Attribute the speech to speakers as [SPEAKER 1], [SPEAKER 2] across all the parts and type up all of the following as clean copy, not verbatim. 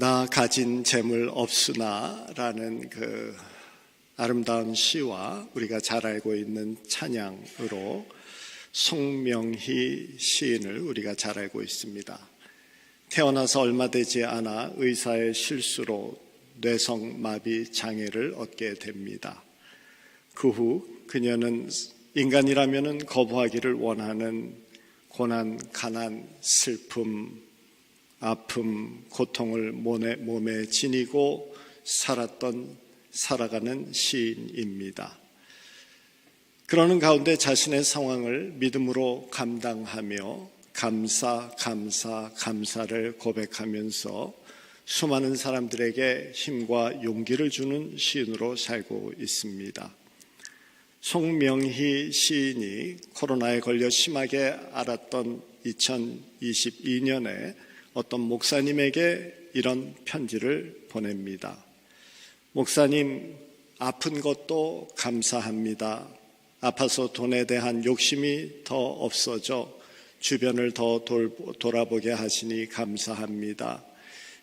[SPEAKER 1] 나 가진 재물 없으나라는 그 아름다운 시와 우리가 잘 알고 있는 찬양으로 송명희 시인을 우리가 잘 알고 있습니다. 태어나서 얼마 되지 않아 의사의 실수로 뇌성마비 장애를 얻게 됩니다. 그 후 그녀는 인간이라면 거부하기를 원하는 고난, 가난, 슬픔, 아픔, 고통을 몸에 지니고 살아가는 시인입니다. 그러는 가운데 자신의 상황을 믿음으로 감당하며 감사를 고백하면서 수많은 사람들에게 힘과 용기를 주는 시인으로 살고 있습니다. 송명희 시인이 코로나에 걸려 심하게 앓았던 2022년에 어떤 목사님에게 이런 편지를 보냅니다. 목사님, 아픈 것도 감사합니다. 아파서 돈에 대한 욕심이 더 없어져 주변을 더 돌아보게 하시니 감사합니다.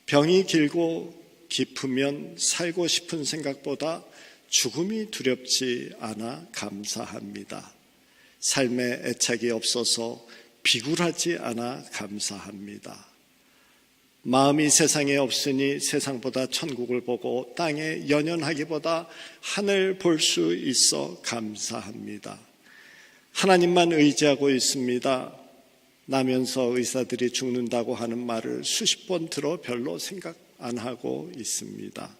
[SPEAKER 1] 병이 길고 깊으면 살고 싶은 생각보다 죽음이 두렵지 않아 감사합니다. 삶에 애착이 없어서 비굴하지 않아 감사합니다. 마음이 세상에 없으니 세상보다 천국을 보고 땅에 연연하기보다 하늘 볼 수 있어 감사합니다. 하나님만 의지하고 있습니다. 나면서 의사들이 죽는다고 하는 말을 수십 번 들어 별로 생각 안 하고 있습니다.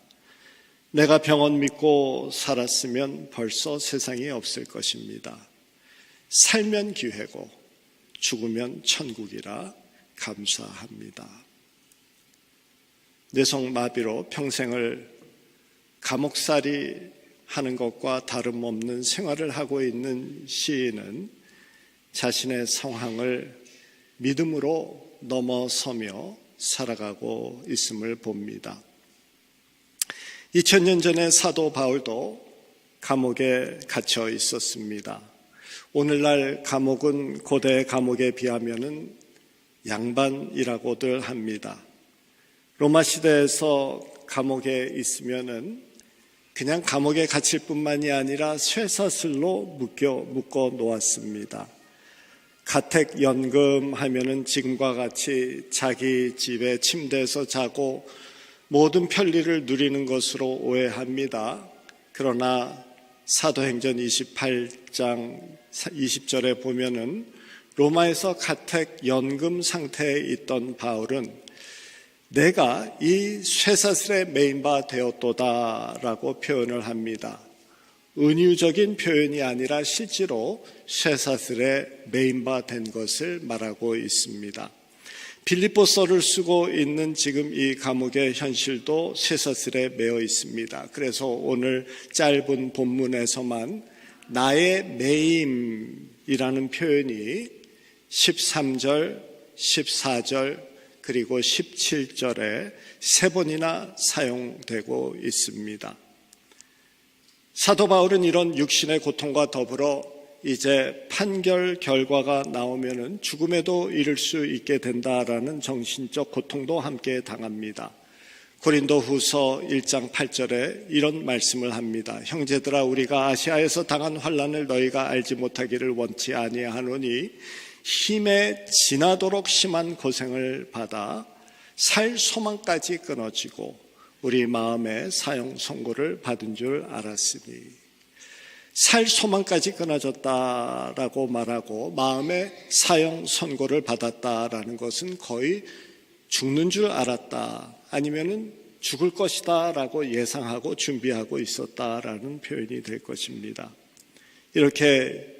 [SPEAKER 1] 내가 병원 믿고 살았으면 벌써 세상에 없을 것입니다. 살면 기회고 죽으면 천국이라 감사합니다. 뇌성마비로 평생을 감옥살이 하는 것과 다름없는 생활을 하고 있는 시인은 자신의 상황을 믿음으로 넘어서며 살아가고 있음을 봅니다. 2000년 전에 사도 바울도 감옥에 갇혀 있었습니다. 오늘날 감옥은 고대 감옥에 비하면 양반이라고들 합니다. 로마 시대에서 감옥에 있으면은 그냥 감옥에 갇힐 뿐만이 아니라 쇠사슬로 묶어 놓았습니다. 가택연금 하면은 지금과 같이 자기 집에 침대에서 자고 모든 편리를 누리는 것으로 오해합니다. 그러나 사도행전 28장 20절에 보면은 로마에서 가택연금 상태에 있던 바울은 내가 이 쇠사슬에 매인 바 되었도다라고 표현을 합니다. 은유적인 표현이 아니라 실제로 쇠사슬에 매인 바 된 것을 말하고 있습니다. 빌립보서를 쓰고 있는 지금 이 감옥의 현실도 쇠사슬에 매어 있습니다. 그래서 오늘 짧은 본문에서만 나의 매임이라는 표현이 13절, 14절 그리고 17절에 3번이나 사용되고 있습니다. 사도 바울은 이런 육신의 고통과 더불어 이제 판결 결과가 나오면은 죽음에도 이를 수 있게 된다라는 정신적 고통도 함께 당합니다. 고린도후서 1장 8절에 이런 말씀을 합니다. 형제들아, 우리가 아시아에서 당한 환난을 너희가 알지 못하기를 원치 아니하노니 힘에 지나도록 심한 고생을 받아 살 소망까지 끊어지고 우리 마음에 사형 선고를 받은 줄 알았으니, 살 소망까지 끊어졌다라고 말하고 마음에 사형 선고를 받았다라는 것은 거의 죽는 줄 알았다, 아니면은 죽을 것이다 라고 예상하고 준비하고 있었다라는 표현이 될 것입니다. 이렇게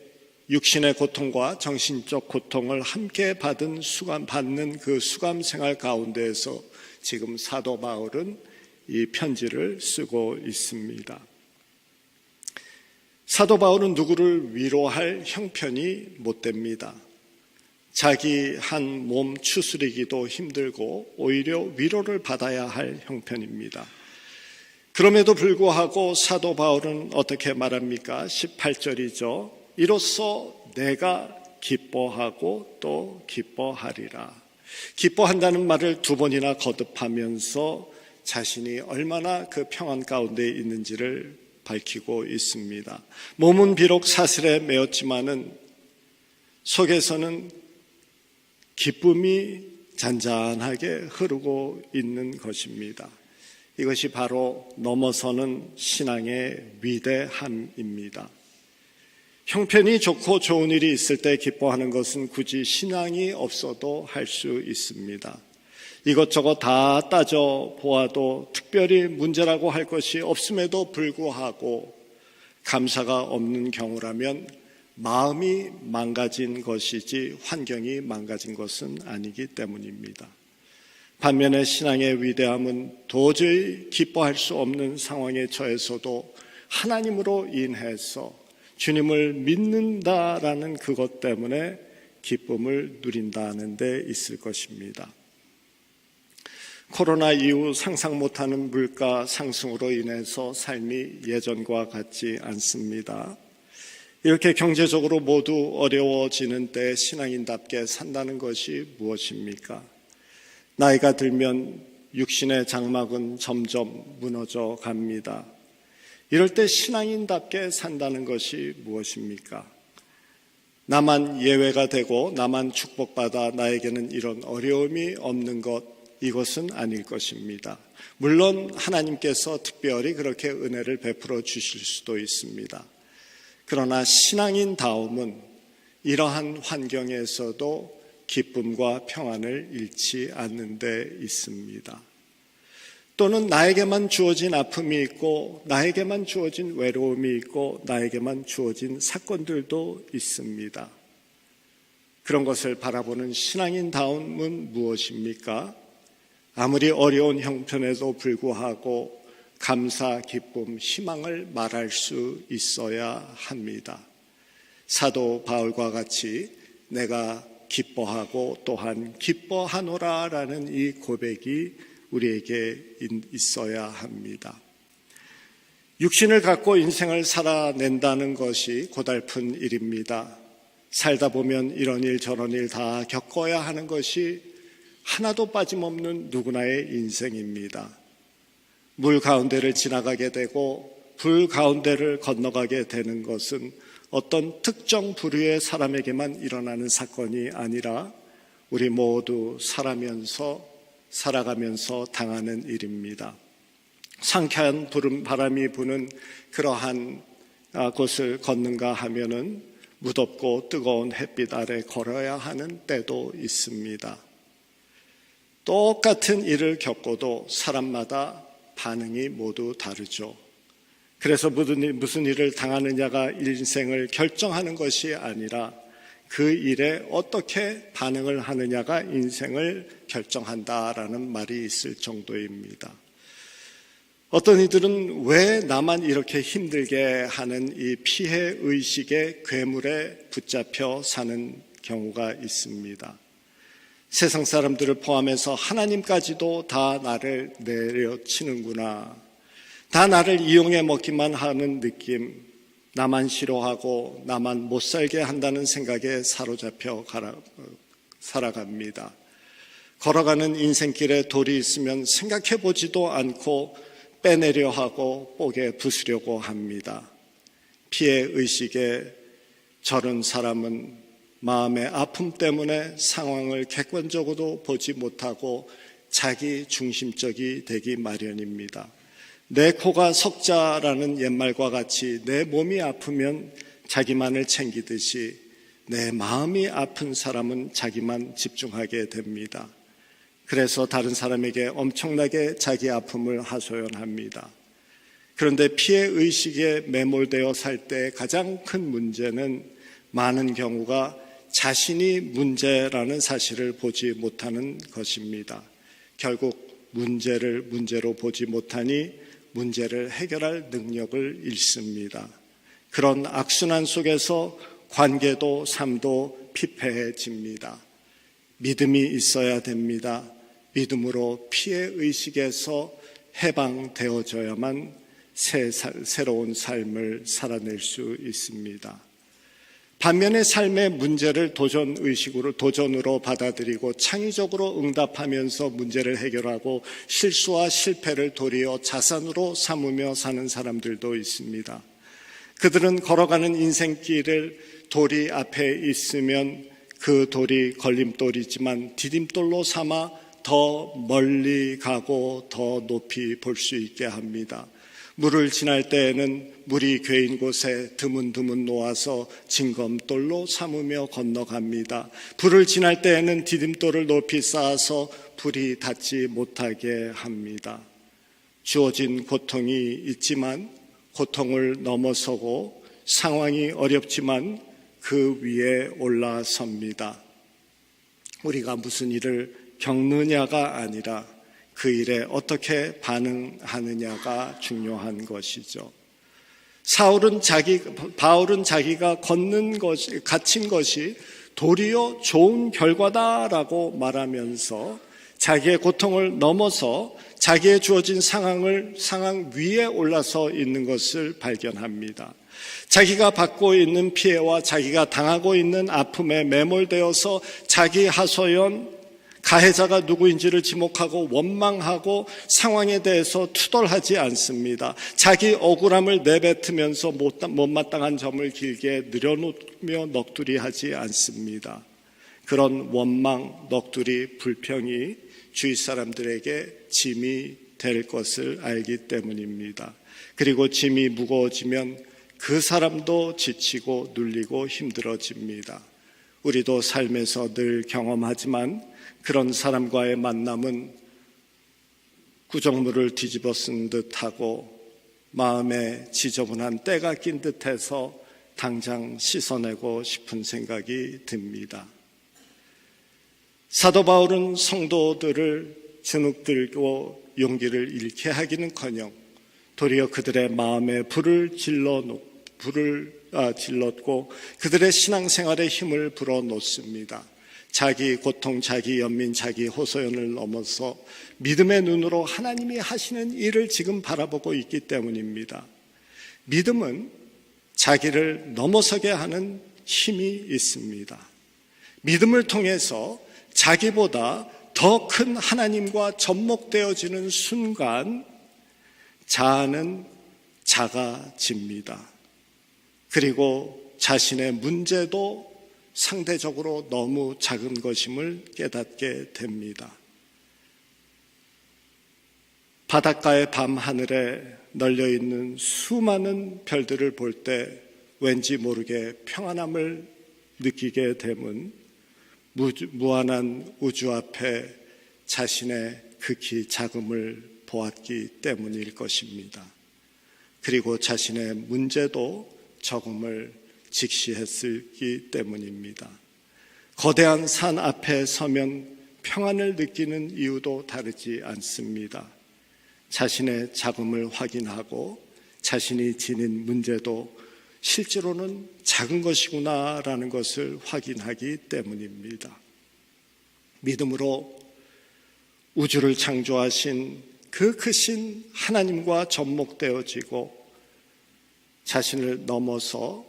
[SPEAKER 1] 육신의 고통과 정신적 고통을 함께 받는 그 수감 생활 가운데에서 지금 사도 바울은 이 편지를 쓰고 있습니다. 사도 바울은 누구를 위로할 형편이 못 됩니다. 자기 한 몸 추스리기도 힘들고 오히려 위로를 받아야 할 형편입니다. 그럼에도 불구하고 사도 바울은 어떻게 말합니까? 18절이죠. 이로써 내가 기뻐하고 또 기뻐하리라. 기뻐한다는 말을 두 번이나 거듭하면서 자신이 얼마나 그 평안 가운데 있는지를 밝히고 있습니다. 몸은 비록 사슬에 매었지만은 속에서는 기쁨이 잔잔하게 흐르고 있는 것입니다. 이것이 바로 넘어서는 신앙의 위대함입니다. 형편이 좋고 좋은 일이 있을 때 기뻐하는 것은 굳이 신앙이 없어도 할 수 있습니다. 이것저것 다 따져 보아도 특별히 문제라고 할 것이 없음에도 불구하고 감사가 없는 경우라면 마음이 망가진 것이지 환경이 망가진 것은 아니기 때문입니다. 반면에 신앙의 위대함은 도저히 기뻐할 수 없는 상황에 처해서도 하나님으로 인해서 주님을 믿는다라는 그것 때문에 기쁨을 누린다는 데 있을 것입니다. 코로나 이후 상상 못하는 물가 상승으로 인해서 삶이 예전과 같지 않습니다. 이렇게 경제적으로 모두 어려워지는 때 신앙인답게 산다는 것이 무엇입니까? 나이가 들면 육신의 장막은 점점 무너져 갑니다. 이럴 때 신앙인답게 산다는 것이 무엇입니까? 나만 예외가 되고 나만 축복받아 나에게는 이런 어려움이 없는 것, 이것은 아닐 것입니다. 물론 하나님께서 특별히 그렇게 은혜를 베풀어 주실 수도 있습니다. 그러나 신앙인다움은 이러한 환경에서도 기쁨과 평안을 잃지 않는 데 있습니다. 또는 나에게만 주어진 아픔이 있고 나에게만 주어진 외로움이 있고 나에게만 주어진 사건들도 있습니다. 그런 것을 바라보는 신앙인다움은 무엇입니까? 아무리 어려운 형편에도 불구하고 감사, 기쁨, 희망을 말할 수 있어야 합니다. 사도 바울과 같이 내가 기뻐하고 또한 기뻐하노라라는 이 고백이 우리에게 있어야 합니다. 육신을 갖고 인생을 살아낸다는 것이 고달픈 일입니다. 살다 보면 이런 일 저런 일 다 겪어야 하는 것이 하나도 빠짐없는 누구나의 인생입니다. 물 가운데를 지나가게 되고 불 가운데를 건너가게 되는 것은 어떤 특정 부류의 사람에게만 일어나는 사건이 아니라 우리 모두 살아가면서 당하는 일입니다. 상쾌한 바람이 부는 그러한 곳을 걷는가 하면은 무덥고 뜨거운 햇빛 아래 걸어야 하는 때도 있습니다. 똑같은 일을 겪어도 사람마다 반응이 모두 다르죠. 그래서 무슨 일을 당하느냐가 인생을 결정하는 것이 아니라 그 일에 어떻게 반응을 하느냐가 인생을 결정한다라는 말이 있을 정도입니다. 어떤 이들은 왜 나만 이렇게 힘들게 하는 이 피해의식의 괴물에 붙잡혀 사는 경우가 있습니다. 세상 사람들을 포함해서 하나님까지도 다 나를 내려치는구나. 다 나를 이용해 먹기만 하는 느낌, 나만 싫어하고 나만 못 살게 한다는 생각에 사로잡혀 살아갑니다. 걸어가는 인생길에 돌이 있으면 생각해 보지도 않고 빼내려 하고 뽀개 부수려고 합니다. 피해의식에 저런 사람은 마음의 아픔 때문에 상황을 객관적으로 보지 못하고 자기 중심적이 되기 마련입니다. 내 코가 석자라는 옛말과 같이 내 몸이 아프면 자기만을 챙기듯이 내 마음이 아픈 사람은 자기만 집중하게 됩니다. 그래서 다른 사람에게 엄청나게 자기 아픔을 하소연합니다. 그런데 피해의식에 매몰되어 살 때 가장 큰 문제는 많은 경우가 자신이 문제라는 사실을 보지 못하는 것입니다. 결국 문제를 문제로 보지 못하니 문제를 해결할 능력을 잃습니다. 그런 악순환 속에서 관계도 삶도 피폐해집니다. 믿음이 있어야 됩니다. 믿음으로 피해의식에서 해방되어져야만 새로운 삶을 살아낼 수 있습니다. 반면에 삶의 문제를 도전으로 받아들이고 창의적으로 응답하면서 문제를 해결하고 실수와 실패를 도리어 자산으로 삼으며 사는 사람들도 있습니다. 그들은 걸어가는 인생길을 돌이 앞에 있으면 그 돌이 걸림돌이지만 디딤돌로 삼아 더 멀리 가고 더 높이 볼 수 있게 합니다. 물을 지날 때에는 물이 괴인 곳에 드문드문 놓아서 징검돌로 삼으며 건너갑니다. 불을 지날 때에는 디딤돌을 높이 쌓아서 불이 닿지 못하게 합니다. 주어진 고통이 있지만 고통을 넘어서고 상황이 어렵지만 그 위에 올라섭니다. 우리가 무슨 일을 겪느냐가 아니라 그 일에 어떻게 반응하느냐가 중요한 것이죠. 바울은 자기가 갇힌 것이 도리어 좋은 결과다라고 말하면서 자기의 고통을 넘어서 자기의 주어진 상황 위에 올라서 있는 것을 발견합니다. 자기가 받고 있는 피해와 자기가 당하고 있는 아픔에 매몰되어서 자기 하소연, 가해자가 누구인지를 지목하고 원망하고 상황에 대해서 투덜하지 않습니다. 자기 억울함을 내뱉으면서 못마땅한 점을 길게 늘여놓으며 넋두리하지 않습니다. 그런 원망, 넋두리, 불평이 주위 사람들에게 짐이 될 것을 알기 때문입니다. 그리고 짐이 무거워지면 그 사람도 지치고 눌리고 힘들어집니다. 우리도 삶에서 늘 경험하지만 그런 사람과의 만남은 구정물을 뒤집어 쓴 듯하고 마음에 지저분한 때가 낀 듯해서 당장 씻어내고 싶은 생각이 듭니다. 사도 바울은 성도들을 주눅들고 용기를 잃게 하기는커녕 도리어 그들의 마음에 불을 질렀고 그들의 신앙생활에 힘을 불어넣습니다. 자기 고통, 자기 연민, 자기 호소연을 넘어서 믿음의 눈으로 하나님이 하시는 일을 지금 바라보고 있기 때문입니다. 믿음은 자기를 넘어서게 하는 힘이 있습니다. 믿음을 통해서 자기보다 더 큰 하나님과 접목되어지는 순간 자아는 작아집니다. 그리고 자신의 문제도 상대적으로 너무 작은 것임을 깨닫게 됩니다. 바닷가의 밤하늘에 널려있는 수많은 별들을 볼 때 왠지 모르게 평안함을 느끼게 됨은 무한한 우주 앞에 자신의 극히 작음을 보았기 때문일 것입니다. 그리고 자신의 문제도 적음을 직시했기 때문입니다. 거대한 산 앞에 서면 평안을 느끼는 이유도 다르지 않습니다. 자신의 작음을 확인하고 자신이 지닌 문제도 실제로는 작은 것이구나라는 것을 확인하기 때문입니다. 믿음으로 우주를 창조하신 그 크신 하나님과 접목되어지고 자신을 넘어서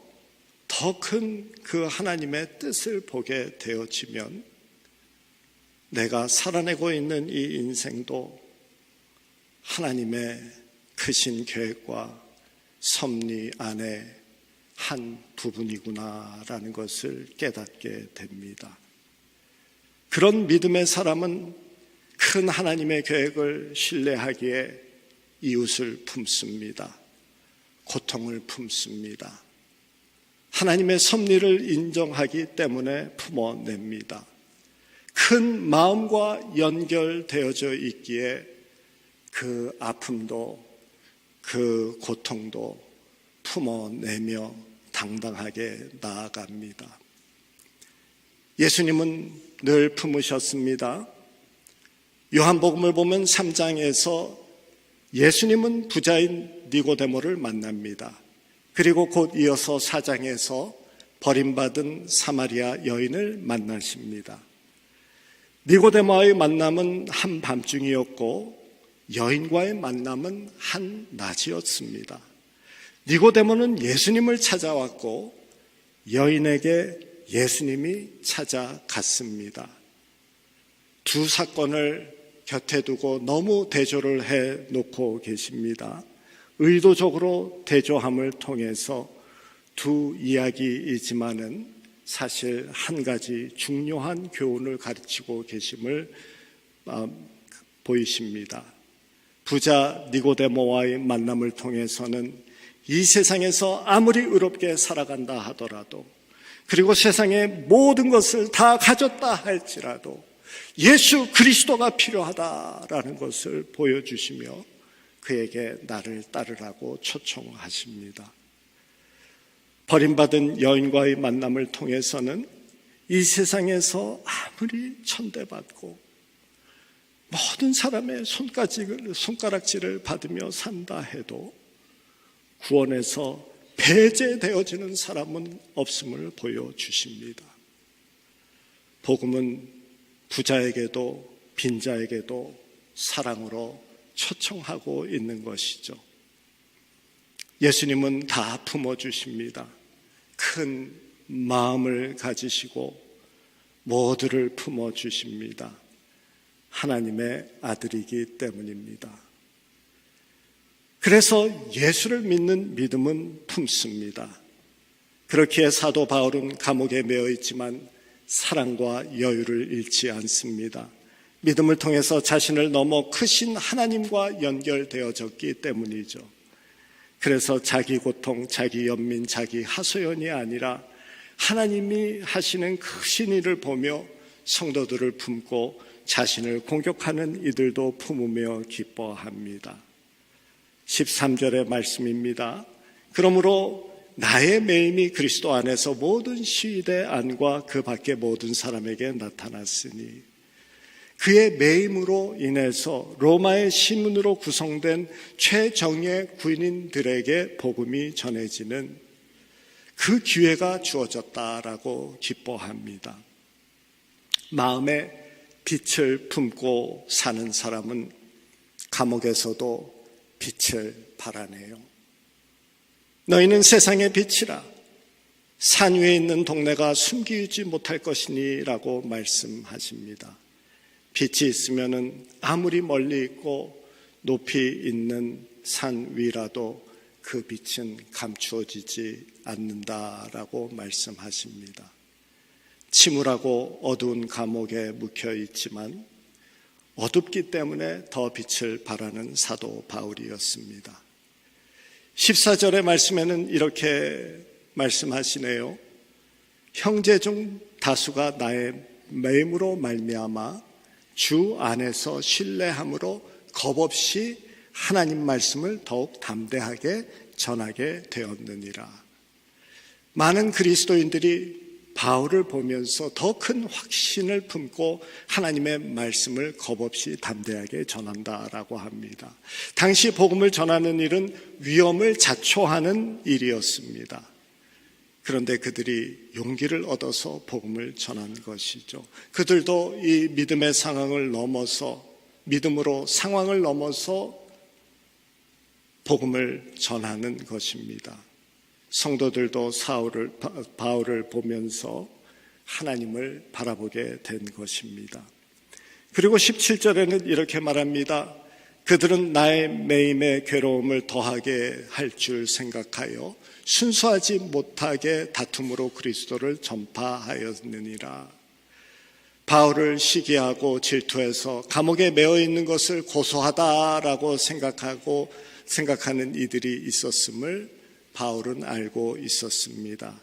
[SPEAKER 1] 더 큰 그 하나님의 뜻을 보게 되어지면 내가 살아내고 있는 이 인생도 하나님의 크신 계획과 섭리 안에 한 부분이구나라는 것을 깨닫게 됩니다. 그런 믿음의 사람은 큰 하나님의 계획을 신뢰하기에 이웃을 품습니다. 고통을 품습니다. 하나님의 섭리를 인정하기 때문에 품어냅니다. 큰 마음과 연결되어져 있기에 그 아픔도 그 고통도 품어내며 당당하게 나아갑니다. 예수님은 늘 품으셨습니다. 요한복음을 보면 3장에서 예수님은 부자인 니고데모를 만납니다. 그리고 곧 이어서 4장에서 버림받은 사마리아 여인을 만나십니다. 니고데모와의 만남은 한밤중이었고 여인과의 만남은 한낮이었습니다. 니고데모는 예수님을 찾아왔고 여인에게 예수님이 찾아갔습니다. 두 사건을 곁에 두고 너무 대조를 해 놓고 계십니다. 의도적으로 대조함을 통해서 두 이야기이지만은 사실 한 가지 중요한 교훈을 가르치고 계심을 보이십니다. 부자 니고데모와의 만남을 통해서는 이 세상에서 아무리 의롭게 살아간다 하더라도, 그리고 세상의 모든 것을 다 가졌다 할지라도 예수 그리스도가 필요하다라는 것을 보여주시며 그에게 나를 따르라고 초청하십니다. 버림받은 여인과의 만남을 통해서는 이 세상에서 아무리 천대받고 모든 사람의 손가락질을 받으며 산다 해도 구원에서 배제되어지는 사람은 없음을 보여주십니다. 복음은 부자에게도 빈자에게도 사랑으로 초청하고 있는 것이죠. 예수님은 다 품어주십니다. 큰 마음을 가지시고 모두를 품어주십니다. 하나님의 아들이기 때문입니다. 그래서 예수를 믿는 믿음은 품습니다. 그렇기에 사도 바울은 감옥에 매어 있지만 사랑과 여유를 잃지 않습니다. 믿음을 통해서 자신을 넘어 크신 하나님과 연결되어졌기 때문이죠. 그래서 자기 고통, 자기 연민, 자기 하소연이 아니라 하나님이 하시는 크신 일을 보며 성도들을 품고 자신을 공격하는 이들도 품으며 기뻐합니다. 13절의 말씀입니다. 그러므로 나의 매임이 그리스도 안에서 모든 시위대 안과 그 밖의 모든 사람에게 나타났으니, 그의 매임으로 인해서 로마의 시민으로 구성된 최정예 군인들에게 복음이 전해지는 그 기회가 주어졌다라고 기뻐합니다. 마음에 빛을 품고 사는 사람은 감옥에서도 빛을 발하네요. 너희는 세상의 빛이라. 산 위에 있는 동네가 숨기지 못할 것이니 라고 말씀하십니다. 빛이 있으면 아무리 멀리 있고 높이 있는 산 위라도 그 빛은 감추어지지 않는다라고 말씀하십니다. 침울하고 어두운 감옥에 묵혀 있지만 어둡기 때문에 더 빛을 발하는 사도 바울이었습니다. 14절의 말씀에는 이렇게 말씀하시네요. 형제 중 다수가 나의 매임으로 말미암아 주 안에서 신뢰함으로 겁없이 하나님 말씀을 더욱 담대하게 전하게 되었느니라. 많은 그리스도인들이 바울을 보면서 더 큰 확신을 품고 하나님의 말씀을 겁없이 담대하게 전한다라고 합니다. 당시 복음을 전하는 일은 위험을 자초하는 일이었습니다. 그런데 그들이 용기를 얻어서 복음을 전한 것이죠. 그들도 이 믿음의 상황을 넘어서, 믿음으로 상황을 넘어서 복음을 전하는 것입니다. 성도들도 바울을 보면서 하나님을 바라보게 된 것입니다. 그리고 17절에는 이렇게 말합니다. 그들은 나의 매임의 괴로움을 더하게 할 줄 생각하여 순수하지 못하게 다툼으로 그리스도를 전파하였느니라. 바울을 시기하고 질투해서 감옥에 매어 있는 것을 고소하다라고 생각하는 이들이 있었음을 바울은 알고 있었습니다.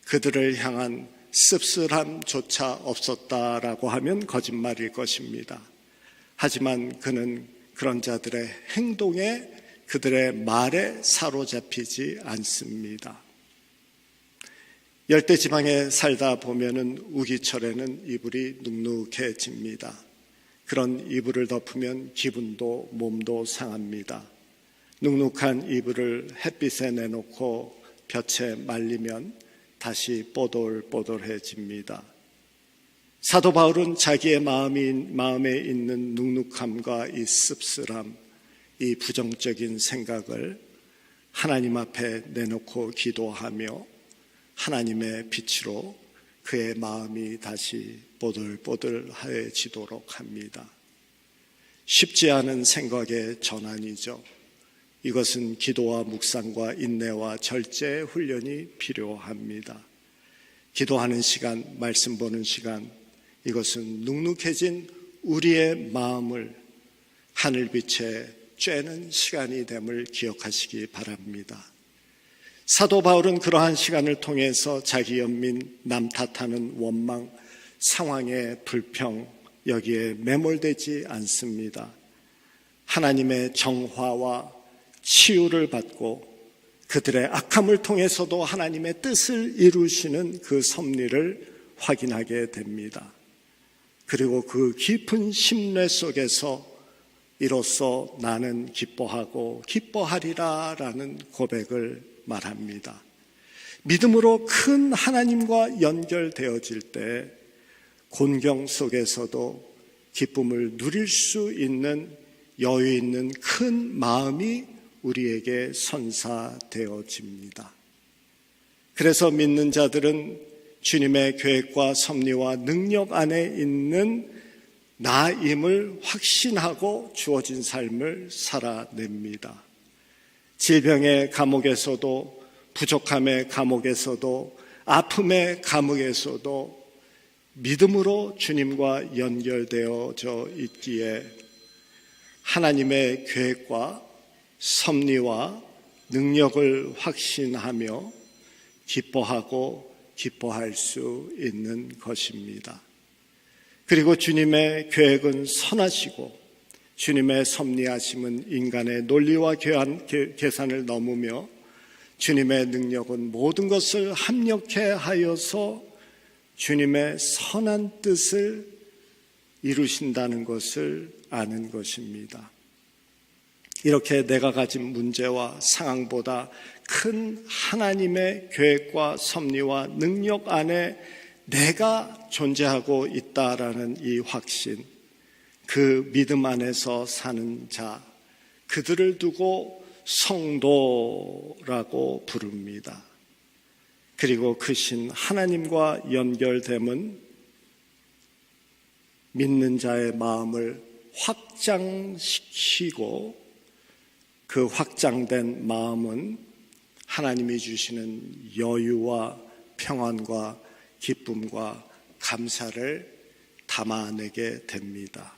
[SPEAKER 1] 그들을 향한 씁쓸함조차 없었다라고 하면 거짓말일 것입니다. 하지만 그는 그런 자들의 행동에, 그들의 말에 사로잡히지 않습니다. 열대지방에 살다 보면은 우기철에는 이불이 눅눅해집니다. 그런 이불을 덮으면 기분도 몸도 상합니다. 눅눅한 이불을 햇빛에 내놓고 볕에 말리면 다시 뽀돌뽀돌해집니다. 사도 바울은 자기의 마음에 있는 눅눅함과 이 씁쓸함, 이 부정적인 생각을 하나님 앞에 내놓고 기도하며 하나님의 빛으로 그의 마음이 다시 뽀들뽀들해지도록 합니다. 쉽지 않은 생각의 전환이죠. 이것은 기도와 묵상과 인내와 절제의 훈련이 필요합니다. 기도하는 시간, 말씀 보는 시간, 이것은 눅눅해진 우리의 마음을 하늘빛에 쬐는 시간이 됨을 기억하시기 바랍니다. 사도 바울은 그러한 시간을 통해서 자기 연민, 남 탓하는 원망, 상황의 불평, 여기에 매몰되지 않습니다. 하나님의 정화와 치유를 받고 그들의 악함을 통해서도 하나님의 뜻을 이루시는 그 섭리를 확인하게 됩니다. 그리고 그 깊은 심뇌 속에서 이로써 나는 기뻐하고 기뻐하리라 라는 고백을 말합니다. 믿음으로 큰 하나님과 연결되어질 때 곤경 속에서도 기쁨을 누릴 수 있는 여유 있는 큰 마음이 우리에게 선사되어집니다. 그래서 믿는 자들은 주님의 계획과 섭리와 능력 안에 있는 나임을 확신하고 주어진 삶을 살아냅니다. 질병의 감옥에서도, 부족함의 감옥에서도, 아픔의 감옥에서도 믿음으로 주님과 연결되어져 있기에 하나님의 계획과 섭리와 능력을 확신하며 기뻐하고 기뻐할 수 있는 것입니다. 그리고 주님의 계획은 선하시고 주님의 섭리하심은 인간의 논리와 계산을 넘으며 주님의 능력은 모든 것을 합력해 하여서 주님의 선한 뜻을 이루신다는 것을 아는 것입니다. 이렇게 내가 가진 문제와 상황보다 큰 하나님의 계획과 섭리와 능력 안에 내가 존재하고 있다라는 이 확신, 그 믿음 안에서 사는 자, 그들을 두고 성도라고 부릅니다. 그리고 그 신 하나님과 연결됨은 믿는 자의 마음을 확장시키고 그 확장된 마음은 하나님이 주시는 여유와 평안과 기쁨과 감사를 담아내게 됩니다.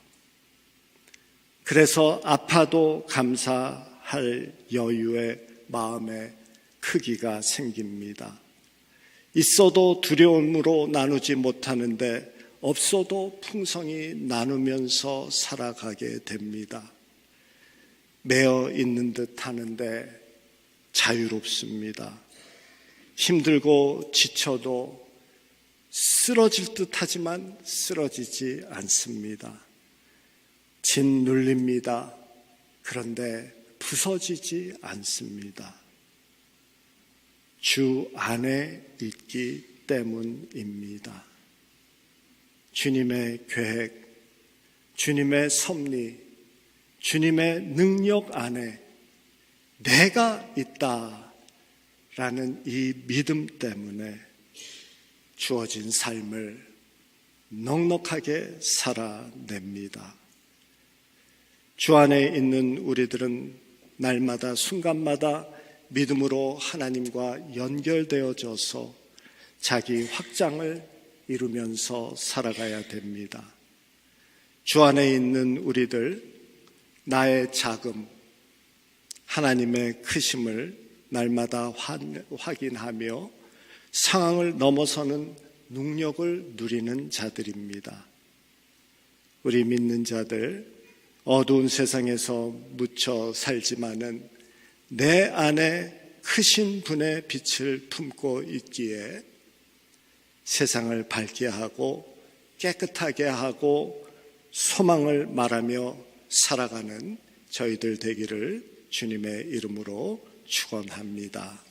[SPEAKER 1] 그래서 아파도 감사할 여유의 마음의 크기가 생깁니다. 있어도 두려움으로 나누지 못하는데 없어도 풍성히 나누면서 살아가게 됩니다. 매어 있는 듯 하는데 자유롭습니다. 힘들고 지쳐도 쓰러질 듯 하지만 쓰러지지 않습니다. 짓눌립니다. 그런데 부서지지 않습니다. 주 안에 있기 때문입니다. 주님의 계획, 주님의 섭리, 주님의 능력 안에 내가 있다라는 이 믿음 때문에 주어진 삶을 넉넉하게 살아냅니다. 주 안에 있는 우리들은 날마다 순간마다 믿음으로 하나님과 연결되어져서 자기 확장을 이루면서 살아가야 됩니다. 주 안에 있는 우리들, 나의 자금, 하나님의 크심을 날마다 확인하며 상황을 넘어서는 능력을 누리는 자들입니다. 우리 믿는 자들, 어두운 세상에서 묻혀 살지만은 내 안에 크신 분의 빛을 품고 있기에 세상을 밝게 하고 깨끗하게 하고 소망을 말하며 살아가는 저희들 되기를 주님의 이름으로 축원합니다.